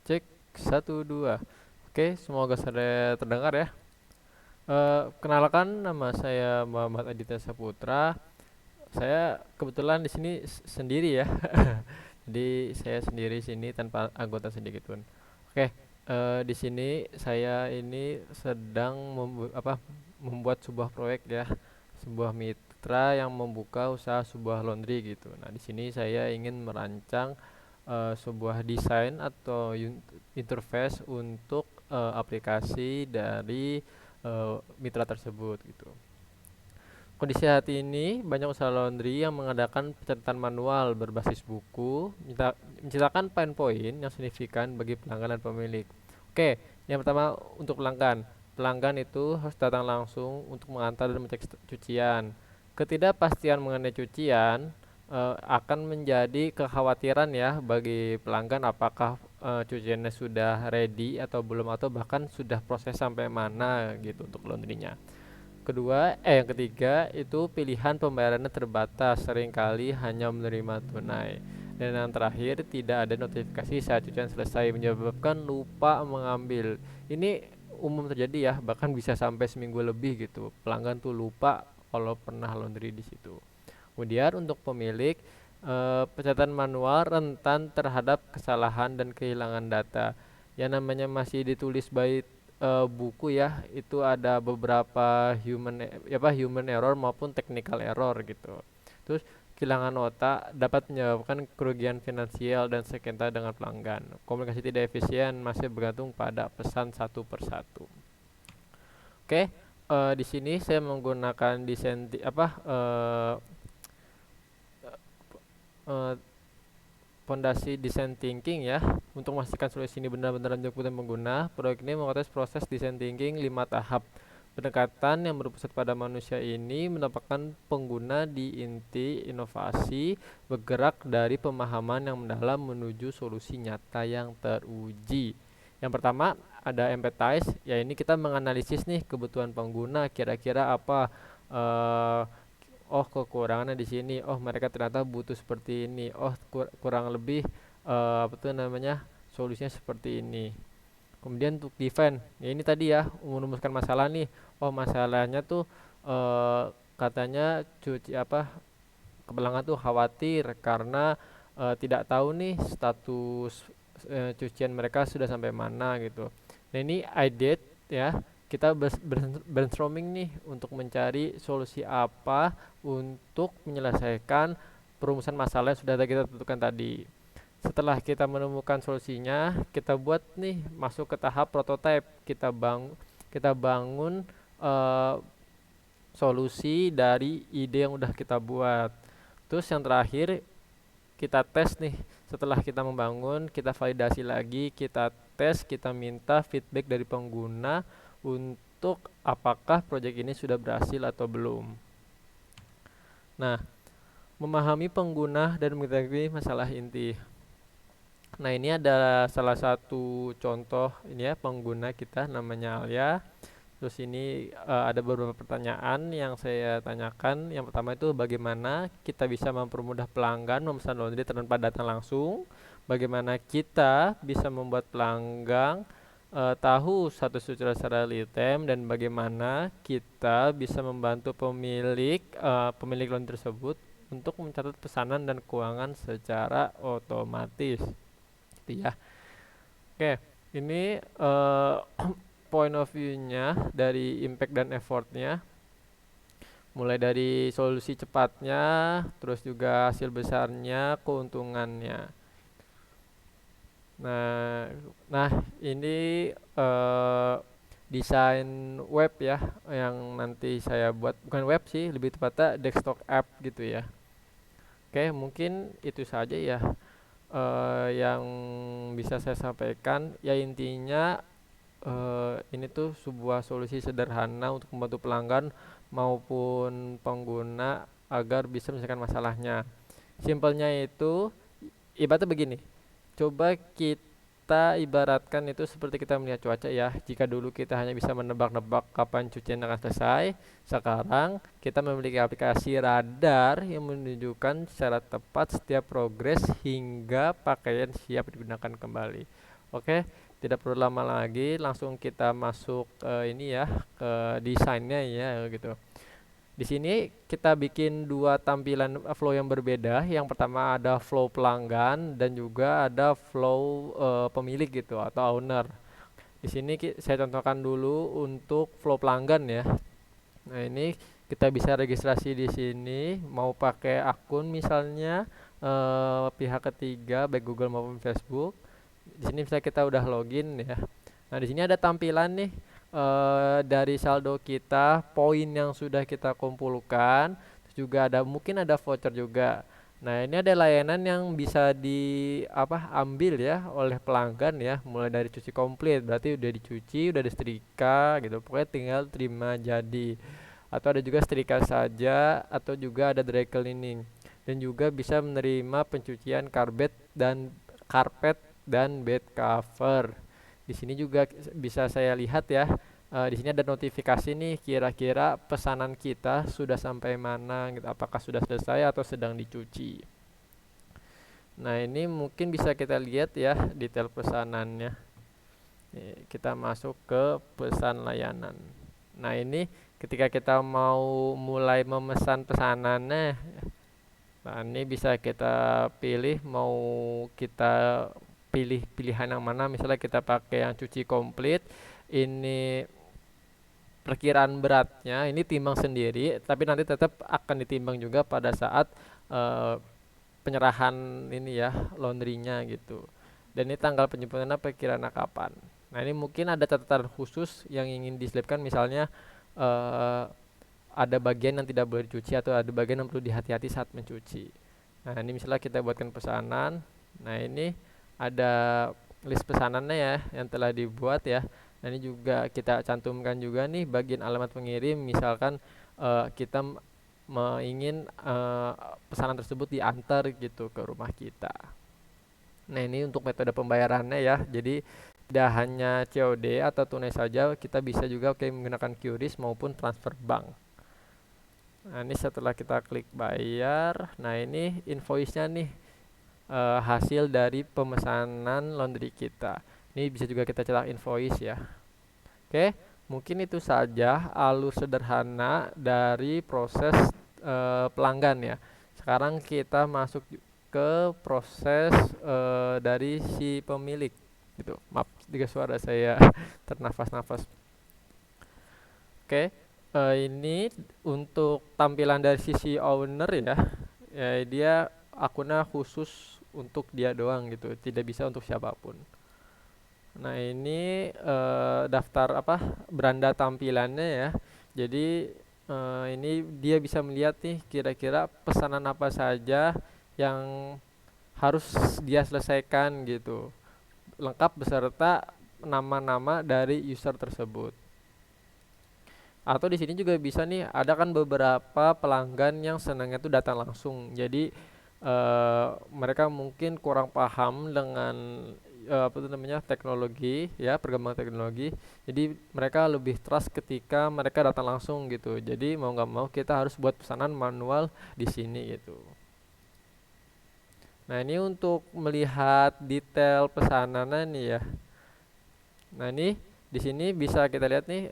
Cek, satu dua. Oke, semoga saya terdengar ya. Kenalkan, nama saya Muhammad Aditya Saputra. Saya kebetulan di sini sendiri ya. Jadi saya sendiri sini tanpa anggota sedikit pun. Oke, di sini saya ini sedang membuat sebuah proyek ya, sebuah mitra yang membuka usaha sebuah laundry gitu. Nah, di sini saya ingin merancang sebuah desain atau interface untuk aplikasi dari mitra tersebut gitu. Kondisi saat ini banyak usaha laundry yang mengadakan pencatatan manual berbasis buku, menciptakan poin-poin yang signifikan bagi pelanggan dan pemilik. Oke, yang pertama untuk pelanggan. Pelanggan itu harus datang langsung untuk mengantar dan mengecek cucian. Ketidakpastian mengenai cucian akan menjadi kekhawatiran ya bagi pelanggan, apakah cuciannya sudah ready atau belum, atau bahkan sudah proses sampai mana gitu untuk laundrynya. Yang ketiga itu pilihan pembayarannya terbatas, seringkali hanya menerima tunai. Dan yang terakhir, tidak ada notifikasi saat cucian selesai, menyebabkan lupa mengambil. Ini umum terjadi ya, bahkan bisa sampai seminggu lebih gitu. Pelanggan tuh lupa kalau pernah laundry di situ. Kemudian untuk pemilik, pencatatan manual rentan terhadap kesalahan dan kehilangan data. Yang namanya masih ditulis by buku ya, itu ada beberapa human error maupun technical error gitu. Terus kehilangan otak dapat menyebabkan kerugian finansial dan sengketa dengan pelanggan. Komunikasi tidak efisien masih bergantung pada pesan satu persatu. Oke, di sini saya menggunakan desain eh, fondasi design thinking ya. Untuk memastikan solusi ini benar-benar ramah pengguna, proyek ini mengatur proses design thinking 5 tahap. Pendekatan yang berpusat pada manusia ini menempatkan pengguna di inti inovasi, bergerak dari pemahaman yang mendalam menuju solusi nyata yang teruji. Yang pertama ada empathize, ya ini kita menganalisis nih kebutuhan pengguna, kira-kira apa eh, oh kekurangannya di sini, oh mereka ternyata butuh seperti ini, oh kurang lebih apa tuh namanya, solusinya seperti ini. Kemudian untuk defend, ya ini tadi ya, merumuskan masalah nih, oh masalahnya tuh eh, katanya pelanggan tuh khawatir karena tidak tahu nih status cucian mereka sudah sampai mana gitu. Nah ini ide ya, kita brainstorming nih untuk mencari solusi apa untuk menyelesaikan perumusan masalah yang sudah kita tentukan tadi. Setelah kita menemukan solusinya, kita buat nih masuk ke tahap prototype. Kita bangun eh, solusi dari ide yang udah kita buat. Terus yang terakhir kita tes nih. Setelah kita membangun, kita validasi lagi, kita tes, kita minta feedback dari pengguna untuk apakah proyek ini sudah berhasil atau belum. Nah, memahami pengguna dan mengetahui masalah inti. Nah, ini ada salah satu contoh ini ya, pengguna kita namanya Alia. Terus ini ada beberapa pertanyaan yang saya tanyakan. Yang pertama itu bagaimana kita bisa mempermudah pelanggan memesan laundry tanpa datang langsung. Bagaimana kita bisa membuat pelanggan tahu status surat secara real time, dan bagaimana kita bisa membantu pemilik laundry tersebut untuk mencatat pesanan dan keuangan secara otomatis. Gitu ya. Oke, ini point of view-nya dari impact dan effortnya, mulai dari solusi cepatnya, terus juga hasil besarnya, keuntungannya. Nah, nah ini desain web ya yang nanti saya buat, bukan web sih, lebih tepatnya desktop app gitu ya. Oke, mungkin itu saja ya yang bisa saya sampaikan. Ya intinya ini tuh sebuah solusi sederhana untuk membantu pelanggan maupun pengguna agar bisa menyelesaikan masalahnya. Simpelnya itu ibaratnya begini. Coba kita kita ibaratkan itu seperti kita melihat cuaca ya. Jika dulu kita hanya bisa menebak-nebak kapan cucian akan selesai, sekarang kita memiliki aplikasi radar yang menunjukkan secara tepat setiap progres hingga pakaian siap digunakan kembali. Oke, tidak perlu lama lagi, langsung kita masuk ke ini ya, ke desainnya ya gitu. Di sini kita bikin dua tampilan flow yang berbeda. Yang pertama ada flow pelanggan dan juga ada flow pemilik gitu atau owner. Di sini saya contohkan dulu untuk flow pelanggan ya. Nah, ini kita bisa registrasi di sini mau pakai akun misalnya pihak ketiga baik Google maupun Facebook. Di sini bisa kita udah login ya. Nah, di sini ada tampilan nih dari saldo kita, poin yang sudah kita kumpulkan, terus juga ada mungkin ada voucher juga. Nah, ini ada layanan yang bisa ambil ya oleh pelanggan ya, mulai dari cuci komplit, berarti udah dicuci, udah disetrika gitu. Pokoknya tinggal terima jadi. Atau ada juga setrika saja atau juga ada dry cleaning. Dan juga bisa menerima pencucian karpet dan bed cover. Di sini juga bisa saya lihat ya. Di sini ada notifikasi nih, kira-kira pesanan kita sudah sampai mana gitu. Apakah sudah selesai atau sedang dicuci. Nah, ini mungkin bisa kita lihat ya detail pesanannya. Kita masuk ke pesan layanan. Nah, ini ketika kita mau mulai memesan pesanannya, nah ini bisa kita pilih mau kita pilih pilihan yang mana. Misalnya kita pakai yang cuci komplit, ini perkiraan beratnya ini timbang sendiri, tapi nanti tetap akan ditimbang juga pada saat eh, penyerahan ini ya laundrynya gitu. Dan ini tanggal penjemputannya perkiraan kapan. Nah, ini mungkin ada catatan khusus yang ingin diselipkan, misalnya eh, ada bagian yang tidak boleh dicuci atau ada bagian yang perlu dihati-hati saat mencuci. Nah, ini misalnya kita buatkan pesanan. Nah, ini ada list pesanannya ya yang telah dibuat ya. Nah, ini juga kita cantumkan juga nih bagian alamat pengirim. Misalkan kita ingin pesanan tersebut diantar gitu ke rumah kita. Nah, ini untuk metode pembayarannya ya. Jadi tidak hanya COD atau tunai saja, kita bisa juga menggunakan QRIS maupun transfer bank. Nah, ini setelah kita klik bayar, nah ini invoice-nya nih, hasil dari pemesanan laundry kita. Ini bisa juga kita cetak invoice ya. Oke, mungkin itu saja alur sederhana dari proses pelanggan ya. Sekarang kita masuk ke proses dari si pemilik gitu. Maaf jika suara saya ternafas-nafas. Oke, ini untuk tampilan dari sisi owner ya. Ya, dia akunnya khusus untuk dia doang gitu, tidak bisa untuk siapapun. Nah, ini daftar beranda tampilannya ya. Jadi ini dia bisa melihat nih kira-kira pesanan apa saja yang harus dia selesaikan gitu. Lengkap beserta nama-nama dari user tersebut. Atau di sini juga bisa nih, ada kan beberapa pelanggan yang senangnya tuh datang langsung. Jadi mereka mungkin kurang paham dengan teknologi ya, perkembangan teknologi. Jadi mereka lebih trust ketika mereka datang langsung gitu. Jadi mau nggak mau kita harus buat pesanan manual di sini gitu. Nah, ini untuk melihat detail pesanannya nih ya. Nah, ini di sini bisa kita lihat nih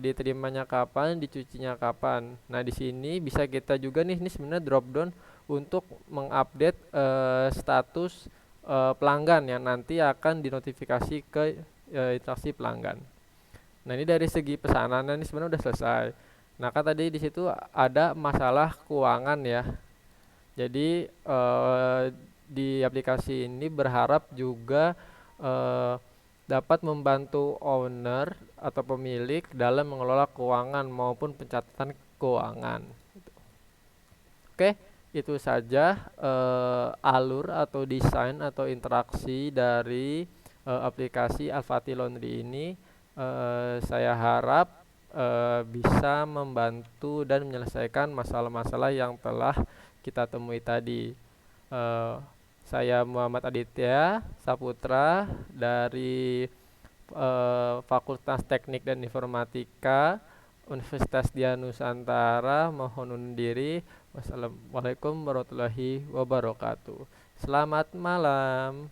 diterimanya kapan, dicucinya kapan. Nah, di sini bisa kita juga nih, ini sebenarnya drop down untuk mengupdate status pelanggan yang nanti akan dinotifikasi ke interaksi pelanggan. Nah, ini dari segi pesanan ini sebenarnya udah selesai. Nah, kan tadi di situ ada masalah keuangan ya. Jadi di aplikasi ini berharap juga dapat membantu owner atau pemilik dalam mengelola keuangan maupun pencatatan keuangan. Oke, itu saja alur atau desain atau interaksi dari aplikasi Al-Fatih Laundry ini. Saya harap bisa membantu dan menyelesaikan masalah-masalah yang telah kita temui tadi. Saya Muhammad Aditya Saputra dari Fakultas Teknik dan Informatika Universitas Dian Nusantara. Mohon undur diri. Wassalamualaikum warahmatullahi wabarakatuh. Selamat malam.